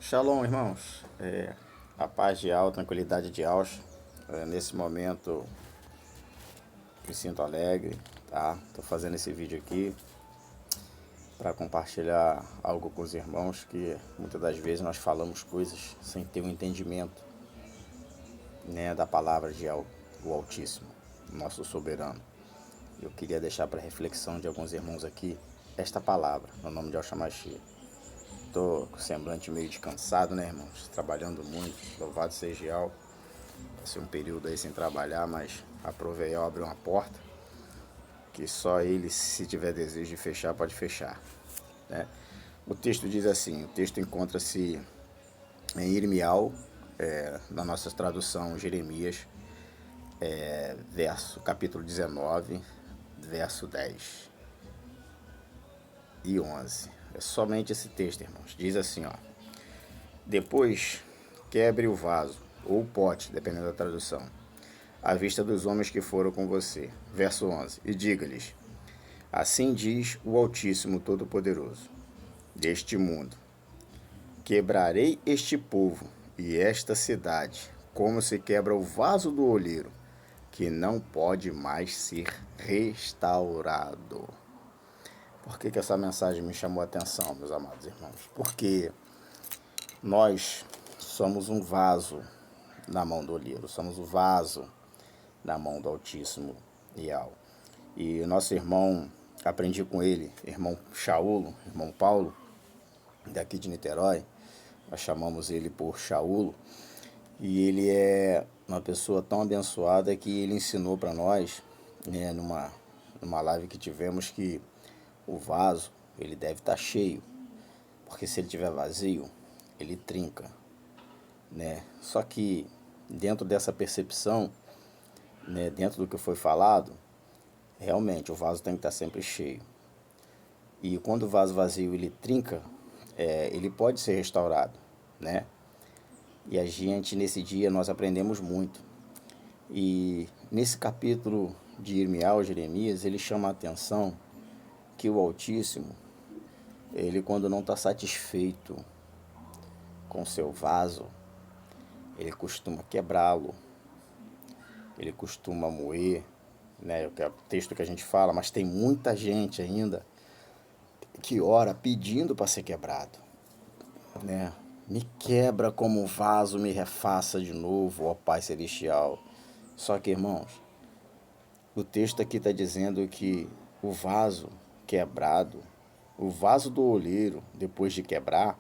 Shalom, irmãos. A paz de Al, tranquilidade de Al. Nesse momento me sinto alegre, tá? Tô fazendo esse vídeo aqui para compartilhar algo com os irmãos que muitas das vezes nós falamos coisas sem ter um entendimento, né, da palavra de Al, o Altíssimo, nosso soberano. Eu queria deixar para reflexão de alguns irmãos aqui esta palavra, no nome de Al Shamashi. Tô com o semblante meio de cansado, né, irmãos? Trabalhando muito, louvado seja Al. Passei um período aí sem trabalhar, mas a Proveel abriu uma porta que só ele, se tiver desejo de fechar, pode fechar, né? O texto diz assim, o texto encontra-se em Irmial, na nossa tradução Jeremias, capítulo 19, verso 10 e 11. É somente esse texto, irmãos. Diz assim, ó: depois quebre o vaso, ou o pote, dependendo da tradução, à vista dos homens que foram com você. Verso 11. E diga-lhes: assim diz o Altíssimo Todo-Poderoso, deste mundo: quebrarei este povo e esta cidade, como se quebra o vaso do olheiro, que não pode mais ser restaurado. Por que essa mensagem me chamou a atenção, meus amados irmãos? Porque nós somos um vaso na mão do olheiro, somos o vaso na mão do Altíssimo Yahweh. E o nosso irmão, aprendi com ele, irmão Shaul, irmão Paulo, daqui de Niterói, nós chamamos ele por Shaul, e ele é uma pessoa tão abençoada que ele ensinou para nós, né, numa live que tivemos, que o vaso ele deve estar cheio, porque se ele estiver vazio, ele trinca, né? Só que dentro dessa percepção, né, dentro do que foi falado, realmente o vaso tem que estar sempre cheio. E quando o vaso vazio ele trinca, ele pode ser restaurado, né? E a gente, nesse dia, nós aprendemos muito. E nesse capítulo de Irmial, Jeremias, ele chama a atenção que o Altíssimo, ele quando não está satisfeito com seu vaso, ele costuma quebrá-lo, ele costuma moer, né? É o texto que a gente fala, mas tem muita gente ainda que ora pedindo para ser quebrado, né? Me quebra como um vaso, me refaça de novo, ó Pai Celestial. Só que, irmãos, o texto aqui está dizendo que o vaso quebrado, o vaso do olheiro, depois de quebrar,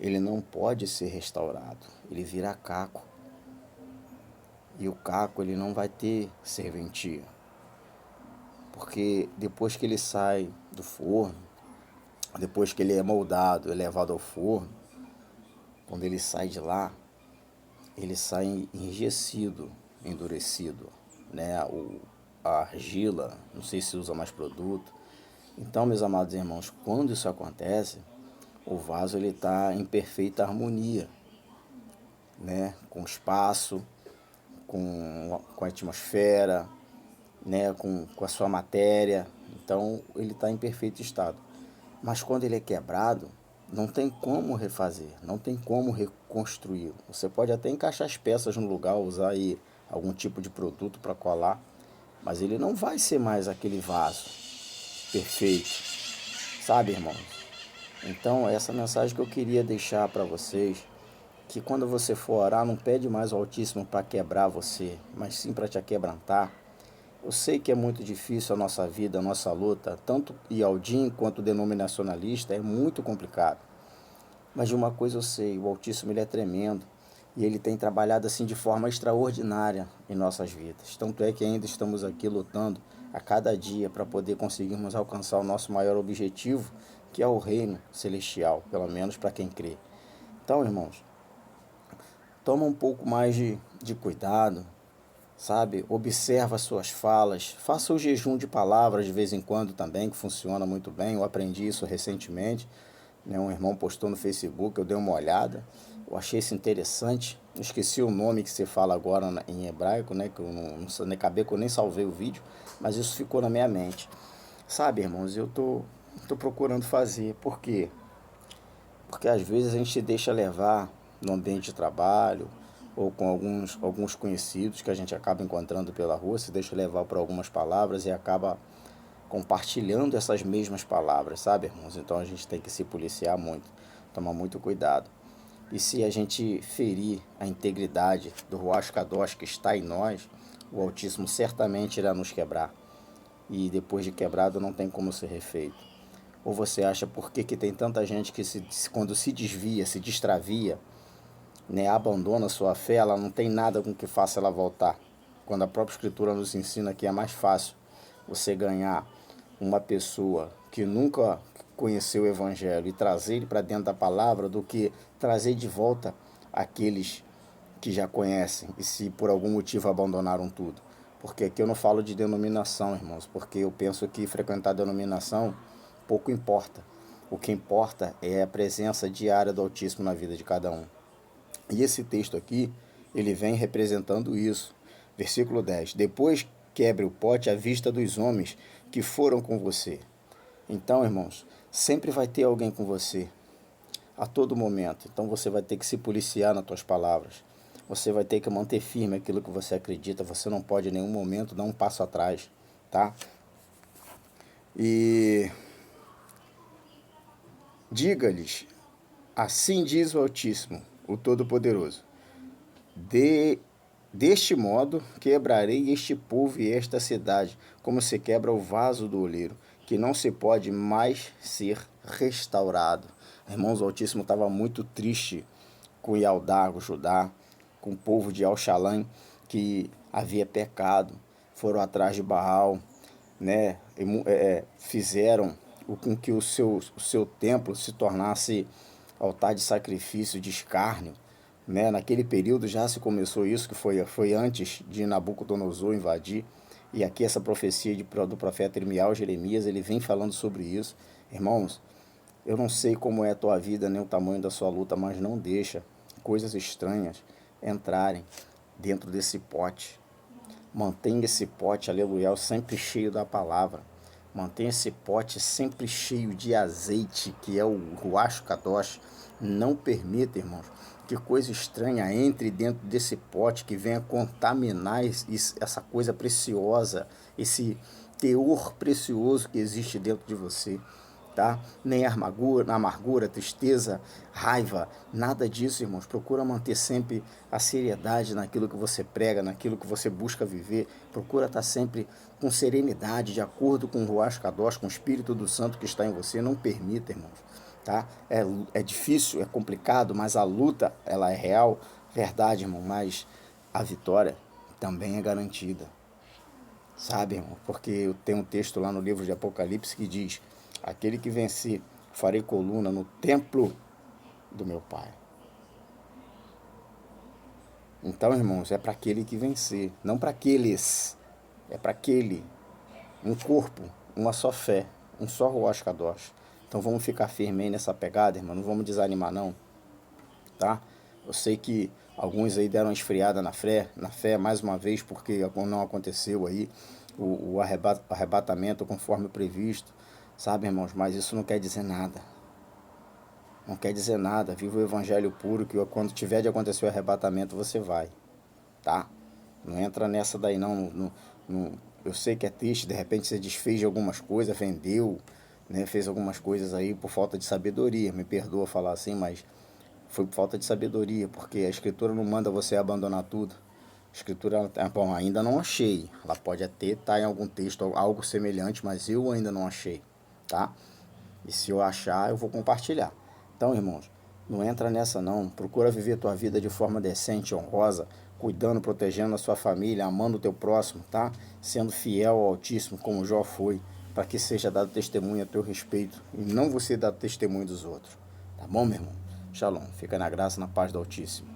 ele não pode ser restaurado. Ele vira caco. E o caco ele não vai ter serventia. Porque depois que ele sai do forno, depois que ele é moldado, é levado ao forno, quando ele sai de lá, ele sai enrijecido, endurecido, né? A argila, não sei se usa mais produto. Então, meus amados irmãos, quando isso acontece, o vaso ele está em perfeita harmonia, né? Com o espaço, com a atmosfera, né? Com a sua matéria. Então, ele está em perfeito estado. Mas quando ele é quebrado, não tem como refazer, não tem como reconstruir. Você pode até encaixar as peças no lugar, usar aí algum tipo de produto para colar, mas ele não vai ser mais aquele vaso perfeito, sabe, irmãos? Então, essa mensagem que eu queria deixar para vocês, que quando você for orar, não pede mais ao Altíssimo para quebrar você, mas sim para te aquebrantar. Eu sei que é muito difícil a nossa vida, a nossa luta, tanto Ialdim quanto denominacionalista, é muito complicado. Mas de uma coisa eu sei, o Altíssimo ele é tremendo e ele tem trabalhado assim de forma extraordinária em nossas vidas. Tanto é que ainda estamos aqui lutando a cada dia para poder conseguirmos alcançar o nosso maior objetivo, que é o reino celestial, pelo menos para quem crê. Então, irmãos, toma um pouco mais de cuidado, sabe? Observa as suas falas, faça o jejum de palavras de vez em quando também, que funciona muito bem. Eu aprendi isso recentemente, né? Um irmão postou no Facebook, eu dei uma olhada, eu achei isso interessante. Esqueci o nome que você fala agora em hebraico, né? Que eu não acabei que eu nem salvei o vídeo, mas isso ficou na minha mente. Sabe, irmãos, eu tô procurando fazer. Por quê? Porque às vezes a gente se deixa levar no ambiente de trabalho ou com alguns conhecidos que a gente acaba encontrando pela rua, se deixa levar por algumas palavras e acaba compartilhando essas mesmas palavras, sabe, irmãos? Então a gente tem que se policiar muito, tomar muito cuidado. E se a gente ferir a integridade do Ruach Kadosh que está em nós, o Altíssimo certamente irá nos quebrar. E depois de quebrado não tem como ser refeito. Ou você acha por que tem tanta gente que quando se desvia, se destravia, né, abandona sua fé, ela não tem nada com que faça ela voltar? Quando a própria Escritura nos ensina que é mais fácil você ganhar uma pessoa que nunca conheceu o Evangelho e trazer ele para dentro da palavra do que trazer de volta aqueles que já conhecem e se por algum motivo abandonaram tudo. Porque aqui eu não falo de denominação, irmãos, porque eu penso que frequentar a denominação pouco importa. O que importa é a presença diária do Altíssimo na vida de cada um. E esse texto aqui, ele vem representando isso. Versículo 10. Depois quebre o pote à vista dos homens que foram com você. Então, irmãos, sempre vai ter alguém com você, a todo momento. Então você vai ter que se policiar nas tuas palavras. Você vai ter que manter firme aquilo que você acredita. Você não pode em nenhum momento dar um passo atrás, tá? E diga-lhes, assim diz o Altíssimo, o Todo-Poderoso, deste modo quebrarei este povo e esta cidade, como se quebra o vaso do oleiro, que não se pode mais ser restaurado. Irmãos, o Altíssimo estava muito triste com Yaldá, o Judá, com o povo de Al-Shalem, que havia pecado, foram atrás de Baal, né? Fizeram com que o seu templo se tornasse altar de sacrifício, de escárnio, né? Naquele período já se começou isso, que foi antes de Nabucodonosor invadir, e aqui essa profecia do profeta Irmial, Jeremias, ele vem falando sobre isso. Irmãos, eu não sei como é a tua vida, nem o tamanho da sua luta, mas não deixa coisas estranhas entrarem dentro desse pote. Mantenha esse pote, aleluia, sempre cheio da palavra. Mantenha esse pote sempre cheio de azeite, que é o Ruach Kadosh. Não permita, irmãos, que coisa estranha entre dentro desse pote, que venha contaminar essa coisa preciosa, esse teor precioso que existe dentro de você. Tá? Nem amargura, tristeza, raiva, nada disso, irmãos. Procura manter sempre a seriedade naquilo que você prega, naquilo que você busca viver. Procura estar sempre com serenidade, de acordo com o Ruach Kadosh, com o Espírito do Santo que está em você. Não permita, irmãos. Tá? É difícil, é complicado, mas a luta, ela é real, verdade, irmão. Mas a vitória também é garantida. Sabe, irmão? Porque tem um texto lá no livro de Apocalipse que diz: aquele que vencer, farei coluna no templo do meu Pai. Então, irmãos, é para aquele que vencer, não para aqueles. É para aquele. Um corpo, uma só fé, um só Ruach Kadosh. Então vamos ficar firmes aí nessa pegada, irmão. Não vamos desanimar, não. Tá? Eu sei que alguns aí deram uma esfriada na fé mais uma vez, porque não aconteceu aí o arrebatamento conforme previsto. Sabe, irmãos, mas isso não quer dizer nada. Não quer dizer nada. Viva o evangelho puro, que quando tiver de acontecer o arrebatamento, você vai. Tá? Não entra nessa daí, não. Eu sei que é triste, de repente você desfez de algumas coisas, vendeu, né, fez algumas coisas aí por falta de sabedoria. Me perdoa falar assim, mas foi por falta de sabedoria, porque a Escritura não manda você abandonar tudo. A Escritura, bom, ainda não achei. Ela pode até estar em algum texto, algo semelhante, mas eu ainda não achei. Tá? E se eu achar, eu vou compartilhar. Então, irmãos, não entra nessa não. Procura viver a tua vida de forma decente, honrosa, cuidando, protegendo a sua família, amando o teu próximo, tá? Sendo fiel ao Altíssimo, como Jó foi, para que seja dado testemunho a teu respeito e não você dar testemunho dos outros. Tá bom, meu irmão? Shalom. Fica na graça, na paz do Altíssimo.